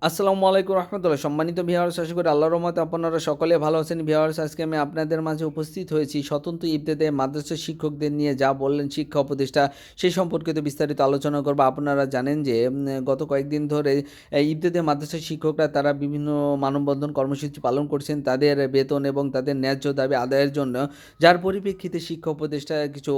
আসসালামু আলাইকুম রহমতুল্লাহ। সম্মানিত ভিউয়ার্স, আশা করি আল্লাহর রহমতে আপনারা সকলে ভালো আছেন। ভিউয়ার্স, আজকে আমি আপনাদের মাঝে উপস্থিত হয়েছি স্বতন্ত্র ইবতেদায়ী মাদ্রাসা শিক্ষকদের নিয়ে যা বললেন শিক্ষা উপদেষ্টা, সেই সম্পর্কিত বিস্তারিত আলোচনা করব। আপনারা জানেন যে গত কয়েকদিন ধরে ইবতেদায়ী মাদ্রাসা শিক্ষকরা তারা বিভিন্ন মানববন্ধন কর্মসূচি পালন করছেন তাদের বেতন এবং তাদের ন্যায্য দাবি আদায়ের জন্য। যার পরিপ্রেক্ষিতে শিক্ষা উপদেষ্টা কিছু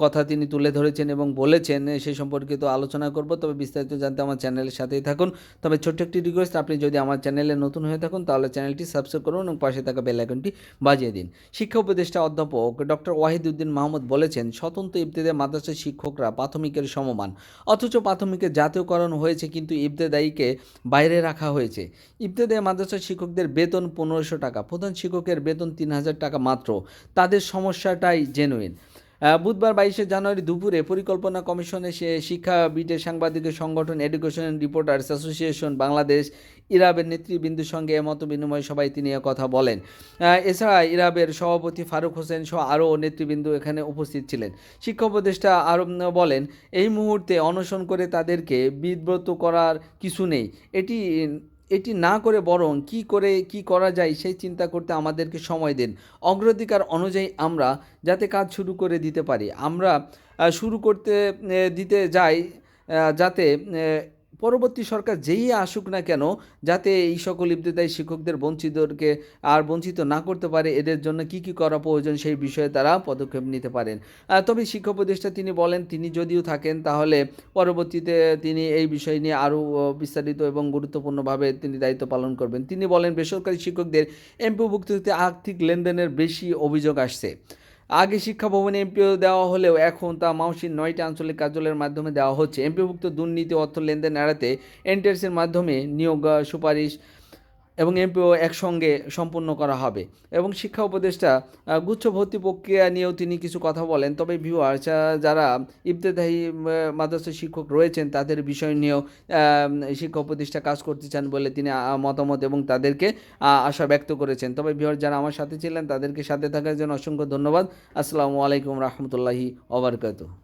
কথা তিনি তুলে ধরেছেন এবং বলেছেন, সেই সম্পর্কিত আলোচনা করব। তবে বিস্তারিত জানতে আমার চ্যানেলের সাথেই থাকুন। তবে ছোট্ট একটি রিকোয়েস্ট, আপনি যদি আমার চ্যানেলে নতুন হয়ে থাকুন তাহলে চ্যানেলটি সাবস্ক্রাইব করুন এবং পাশে থাকা বেল আইকনটি বাজিয়ে দিন। শিক্ষা উপদেষ্টা অধ্যাপক ডক্টর ওয়াহিদুদ্দিন মাহমুদ বলেছেন, স্বতন্ত্র ইবতেদায়ী মাদ্রাসার শিক্ষকরা প্রাথমিকের সমমান, অথচ প্রাথমিকের জাতীয়করণ হয়েছে কিন্তু ইবতেদায়ীকে বাইরে রাখা হয়েছে। ইবতেদায়ী মাদ্রাসার শিক্ষকদের বেতন 1500 টাকা, প্রধান শিক্ষকের বেতন 3000 টাকা মাত্র। তাদের সমস্যাটাই জেনুইন। বুধবার 22শে জানুয়ারি দুপুরে পরিকল্পনা কমিশনে শিক্ষাবিদের সাংবাদিকের সংগঠন এডুকেশন রিপোর্টার্স অ্যাসোসিয়েশন বাংলাদেশ ইরাবের নেতৃবৃন্দের সঙ্গে মত বিনিময় সভায় তিনি কথা বলেন। এছাড়া ইরাবের সভাপতি ফারুক হোসেন সহ আরও নেতৃবৃন্দ এখানে উপস্থিত ছিলেন। শিক্ষা উপদেষ্টা আরও বলেন, এই মুহূর্তে অনশন করে তাদেরকে বিব্রত করার কিছু নেই। এটি এটি না করে বরং কি করা যায় সেই চিন্তা করতে আমাদেরকে সময় দিন। অগ্রাধিকার অনুযায়ী আমরা যাতে কাজ শুরু করে দিতে পারি, আমরা শুরু করতে দিতে যাই, যাতে পরবর্তী সরকার যেই আসুক না কেন যাতে এই সকল ইবতেদায়ী শিক্ষকদের বঞ্চিত না করতে পারে। এদের জন্য কি করা প্রয়োজন সেই বিষয়ে তারা পদক্ষেপ নিতে পারেন। তবে শিক্ষা উপদেষ্টা তিনি বলেন, তিনি যদিও থাকেন তাহলে পরবর্তীতে তিনি এই বিষয় নিয়ে আরও বিস্তারিত এবং গুরুত্বপূর্ণভাবে তিনি দায়িত্ব পালন করবেন। তিনি বলেন, বেসরকারি শিক্ষকদের এমপিওভুক্তিতে আর্থিক লেনদেনের বেশি অভিযোগ আসছে। আগে শিক্ষা ভবনে এমপিও দেওয়া হলেও এখন তা মাউসির 9টি আঞ্চলিক কার্যালয়ের মাধ্যমে দেওয়া হচ্ছে। এমপিওভুক্ত দুর্নীতি অর্থ লেনদেন এড়াতে এনটিআরসির মাধ্যমে নিয়োগ সুপারিশ এবং এমপিও একসঙ্গে সম্পূর্ণ করা হবে। এবং শিক্ষা উপদেষ্টা গুচ্ছ ভর্তি প্রক্রিয়া নিয়েও তিনি কিছু কথা বলেন। তবে ভিউয়ার্স, যারা ইবতেদায়ী মাদ্রাসা শিক্ষক রয়েছেন তাদের বিষয় নিয়েও শিক্ষা উপদেষ্টা কাজ করতে চান বলে তিনি মতামত এবং তাদেরকে আশা ব্যক্ত করেছেন। তবে ভিউয়ার্স, যারা আমার সাথে ছিলেন তাদেরকে সাথে থাকার জন্য অসংখ্য ধন্যবাদ। আসসালামু আলাইকুম রহমতুল্লাহি ওয়া বারাকাতুহু।